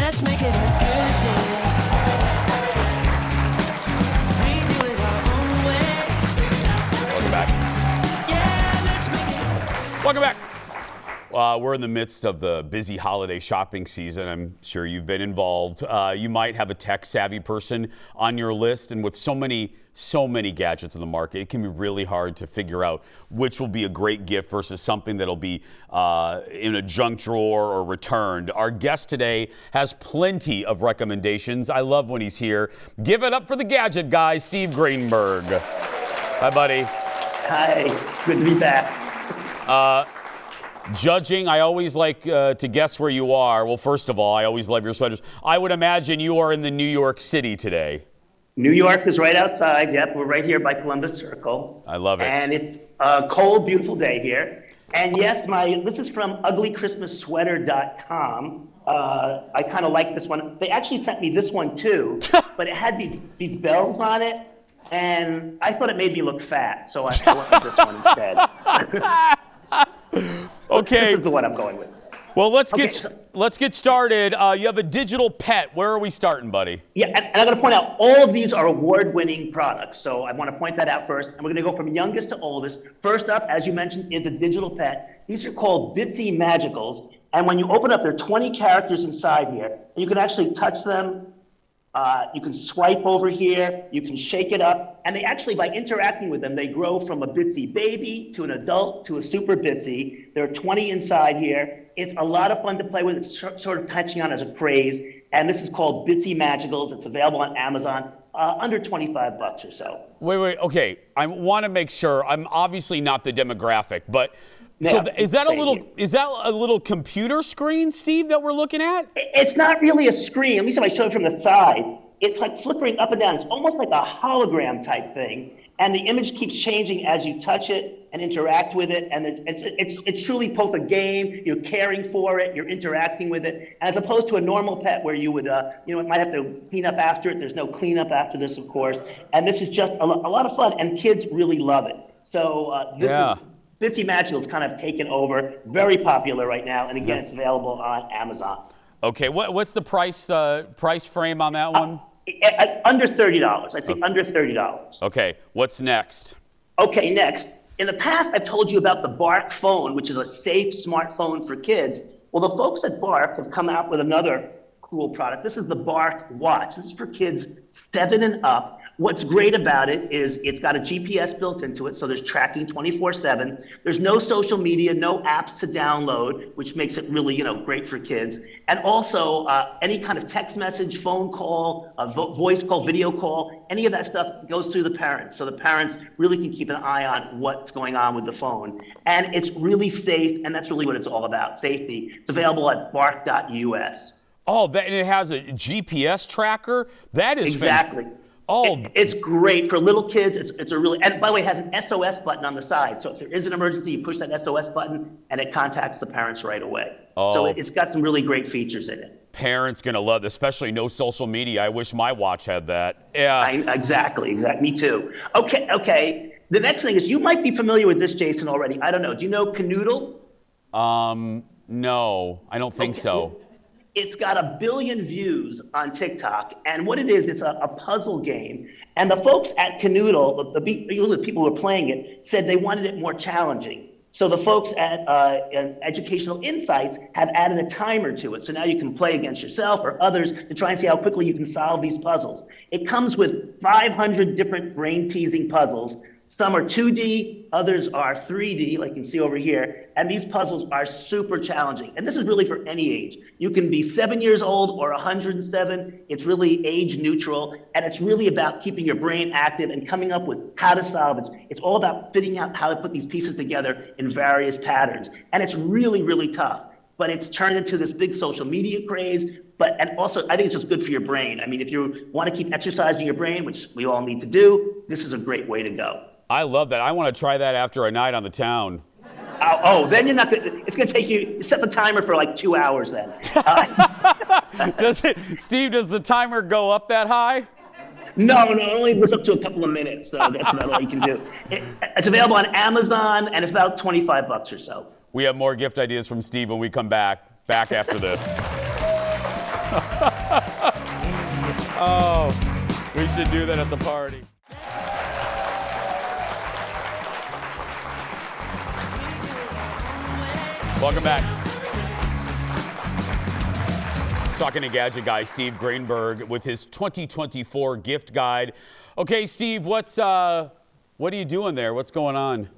let's make it a good day. We do it our own way. Welcome back. Yeah, let's make it. Welcome back. We're in the midst of the busy holiday shopping season. I'm sure you've been involved. You might have a tech-savvy person on your list, and with so many gadgets in the market, it can be really hard to figure out which will be a great gift versus something that'll be in a junk drawer or returned. Our guest today has plenty of recommendations. I love when he's here. Give it up for the Gadget Guy, Steve Greenberg. Hi, buddy. Hi, good to be back. Judging, I always like to guess where you are. Well, first of all, I always love your sweaters. I would imagine you are in the New York City today. New York is right outside. Yep, we're right here by Columbus Circle. I love it. And it's a cold, beautiful day here. And yes, this is from uglychristmassweater.com. I kind of like this one. They actually sent me this one too, but it had these bells on it, and I thought it made me look fat, so I went with this one instead. Okay. This is the one I'm going with. Well, let's get started. You have a digital pet. Where are we starting, buddy? Yeah, and I'm going to point out all of these are award-winning products. So I want to point that out first. And we're going to go from youngest to oldest. First up, as you mentioned, is a digital pet. These are called Bitzee Magicals. And when you open up, there are 20 characters inside here. And you can actually touch them. You can swipe over here, you can shake it up, and they actually, by interacting with them, they grow from a Bitzee baby to an adult to a super Bitzee. There are 20 inside here. It's a lot of fun to play with. It's sort of catching on as a craze, and this is called Bitzee Magicals. It's available on Amazon, under 25 bucks or so. Wait, okay. I want to make sure. I'm obviously not the demographic, but Yeah, so is that a here. little computer screen, Steve, that we're looking at? It's not really a screen. At least if I show it from the side, it's like flickering up and down. It's almost like a hologram type thing. And the image keeps changing as you touch it and interact with it. And it's truly both a game, you're caring for it, you're interacting with it, as opposed to a normal pet where you would, might have to clean up after it. There's no cleanup after this, of course. And this is just a lot of fun, and kids really love it. So Bitzee Magical's kind of taken over, very popular right now, and again, it's available on Amazon. Okay, what's the price frame on that one? Under $30. I'd say under $30. Okay, what's next? Okay, next. In the past, I've told you about the Bark phone, which is a safe smartphone for kids. Well, the folks at Bark have come out with another cool product. This is the Bark Watch. This is for kids 7 and up. What's great about it is it's got a GPS built into it, so there's tracking 24/7. There's no social media, no apps to download, which makes it really, great for kids. And also, any kind of text message, phone call, voice call, video call, any of that stuff goes through the parents. So the parents really can keep an eye on what's going on with the phone. And it's really safe, and that's really what it's all about, safety. It's available at bark.us. Oh, and it has a GPS tracker? That is exactly. It's great for little kids. It's a really, and by the way, it has an SOS button on the side. So if there is an emergency, you push that SOS button and it contacts the parents right away. So it's got some really great features in it. Parents gonna love this, especially no social media. I wish my watch had that. Yeah. Exactly. Me too. Okay. The next thing is, you might be familiar with this, Jason, already. I don't know. Do you know Kanoodle? No, I don't think so. It's got 1 billion views on TikTok, and what it is, it's a puzzle game. And the folks at Kanoodle, the people who are playing it, said they wanted it more challenging. So the folks at Educational Insights have added a timer to it. So now you can play against yourself or others to try and see how quickly you can solve these puzzles. It comes with 500 different brain-teasing puzzles. Some are 2D, others are 3D, like you can see over here. And these puzzles are super challenging. And this is really for any age. You can be 7 years old or 107. It's really age neutral. And it's really about keeping your brain active and coming up with how to solve it. It's all about figuring out how to put these pieces together in various patterns. And it's really, really tough. But it's turned into this big social media craze. And also, I think it's just good for your brain. I mean, if you want to keep exercising your brain, which we all need to do, this is a great way to go. I love that. I want to try that after a night on the town. Then you're not going to, it's going to take you, set the timer for like 2 hours then. Steve, does the timer go up that high? No, it only goes up to a couple of minutes, so that's about all you can do. It's available on Amazon, and it's about 25 bucks or so. We have more gift ideas from Steve when we come back after this. Oh, we should do that at the party. Welcome back. Talking to Gadget Guy Steve Greenberg with his 2024 gift guide. Okay, Steve, what are you doing there? What's going on?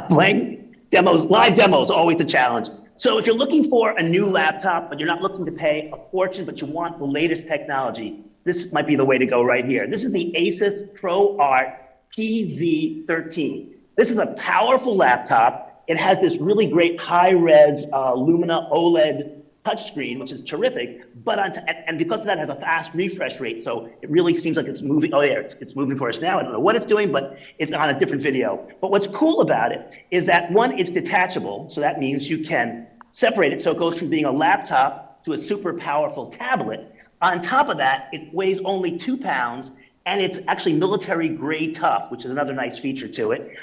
Playing demos, live demos, always a challenge. So if you're looking for a new laptop, but you're not looking to pay a fortune, but you want the latest technology, this might be the way to go right here. This is the Asus ProArt PZ13. This is a powerful laptop. It has this really great high-res Lumina OLED touchscreen, which is terrific, but and because of that, it has a fast refresh rate, so it really seems like it's moving. Oh, yeah, it's moving for us now. I don't know what it's doing, but it's on a different video. But what's cool about it is that, one, it's detachable, so that means you can separate it, so it goes from being a laptop to a super powerful tablet. On top of that, it weighs only 2 pounds, and it's actually military grade tough, which is another nice feature to it.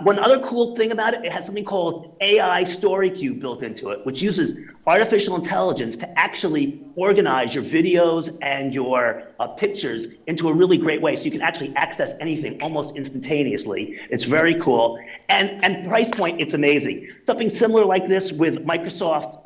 One other cool thing about it, it has something called AI Story Cube built into it, which uses artificial intelligence to actually organize your videos and your pictures into a really great way. So you can actually access anything almost instantaneously. It's very cool. And price point, it's amazing. Something similar like this with Microsoft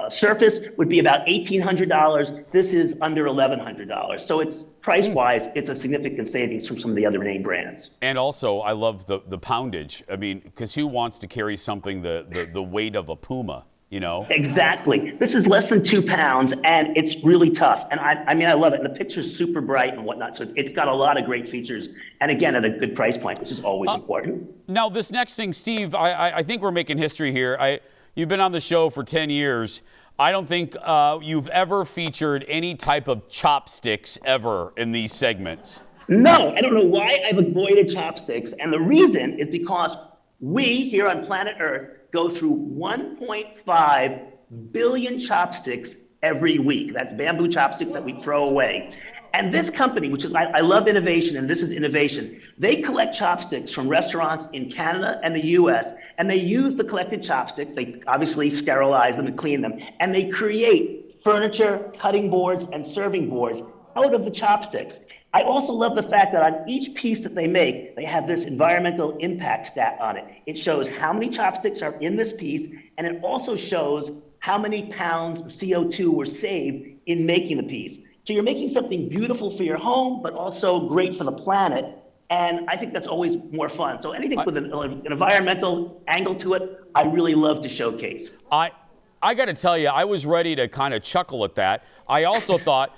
Surface would be about $1,800. This is under $1,100. So it's price-wise, it's a significant savings from some of the other name brands. And also, I love the poundage. I mean, because who wants to carry something the weight of a Puma? You know? Exactly. This is less than 2 pounds, and it's really tough. And I mean, I love it. And the picture's super bright and whatnot. So it's got a lot of great features. And again, at a good price point, which is always important. Now, this next thing, Steve, I think we're making history here. You've been on the show for 10 years. I don't think you've ever featured any type of chopsticks ever in these segments. No, I don't know why I've avoided chopsticks. And the reason is because we here on planet Earth go through 1.5 billion chopsticks every week. That's bamboo chopsticks that we throw away. And this company, which is, I love innovation, and this is innovation, they collect chopsticks from restaurants in Canada and the US, and they use the collected chopsticks, they obviously sterilize them and clean them, and they create furniture, cutting boards, and serving boards out of the chopsticks. I also love the fact that on each piece that they make, they have this environmental impact stat on it. It shows how many chopsticks are in this piece, and it also shows how many pounds of CO2 were saved in making the piece. So you're making something beautiful for your home, but also great for the planet. And I think that's always more fun. So anything with an environmental angle to it, I really love to showcase. I got to tell you, I was ready to kind of chuckle at that. I also thought,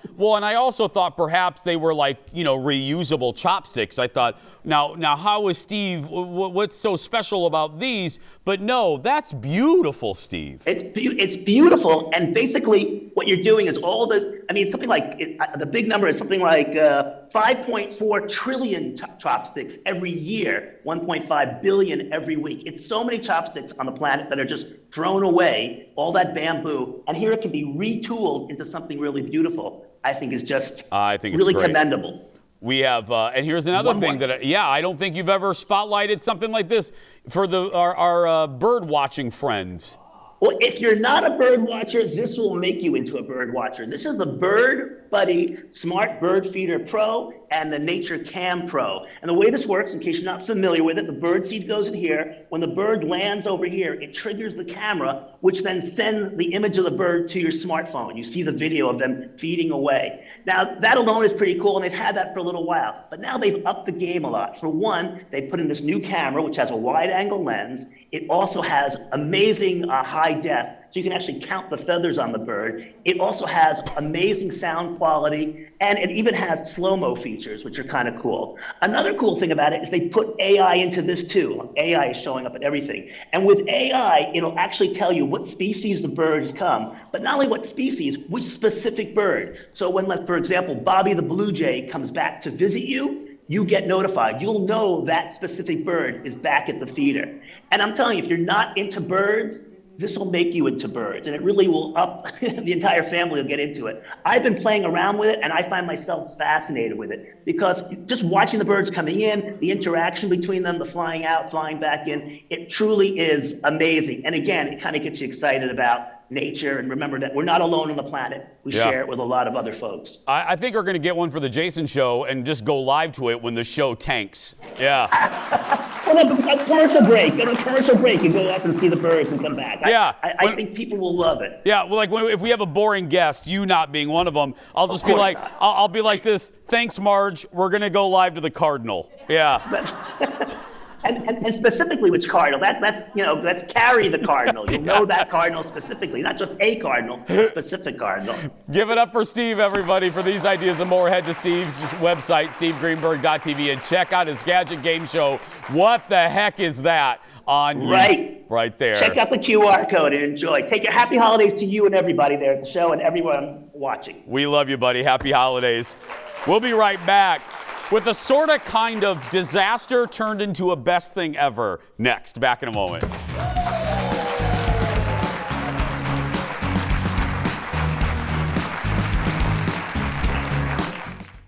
perhaps they were like, reusable chopsticks. I thought, now how is Steve, what's so special about these? But no, that's beautiful, Steve. It's beautiful. And basically what you're doing is something like, the big number is something like 5.4 trillion chopsticks every year, 1.5 billion every week. It's so many chopsticks on the planet that are just thrown away, all that bamboo, and here it can be retooled into something really beautiful. I think is just really commendable. We have, and here's another thing that, I don't think you've ever spotlighted something like this for our bird watching friends. Well, if you're not a bird watcher, this will make you into a bird watcher. This is the Bird Buddy Smart Bird Feeder Pro and the Nature Cam Pro. And the way this works, in case you're not familiar with it, the bird seed goes in here. When the bird lands over here, it triggers the camera, which then sends the image of the bird to your smartphone. You see the video of them feeding away. Now, that alone is pretty cool, and they've had that for a little while. But now they've upped the game a lot. For one, they put in this new camera, which has a wide-angle lens. It also has amazing high def, so you can actually count the feathers on the bird. It also has amazing sound quality, and it even has slow-mo features, which are kind of cool. Another cool thing about it is they put AI into this too. AI is showing up at everything. And with AI, it'll actually tell you what species the bird has come, but not only what species, which specific bird. So when, for example, Bobby the Blue Jay comes back to visit you, you get notified. You'll know that specific bird is back at the feeder. And I'm telling you, if you're not into birds, this will make you into birds, and it really will up, the entire family will get into it. I've been playing around with it, and I find myself fascinated with it, because just watching the birds coming in, the interaction between them, the flying out, flying back in, it truly is amazing. And again, it kind of gets you excited about nature and remember that we're not alone on the planet. We share it with a lot of other folks. I think we're going to get one for the Jason show and just go live to it when the show tanks. Yeah. Well, a commercial break. Go to a commercial break and go up and see the birds and come back. I think people will love it. Yeah, well, like if we have a boring guest, you not being one of them, I'll just be like, I'll be like this. Thanks, Marge. We're going to go live to the Cardinal. Yeah. And specifically which cardinal? Let's carry the cardinal. You'll know that cardinal specifically, not just a cardinal, a specific cardinal. Give it up for Steve, everybody. For these ideas and more, head to Steve's website, stevegreenberg.tv, and check out his Gadget Game Show. What the heck is that on YouTube? Right there. Check out the QR code and enjoy. Take your happy holidays to you and everybody there at the show and everyone watching. We love you, buddy. Happy holidays. We'll be right back with a sort of kind of disaster turned into a best thing ever next. Back in a moment.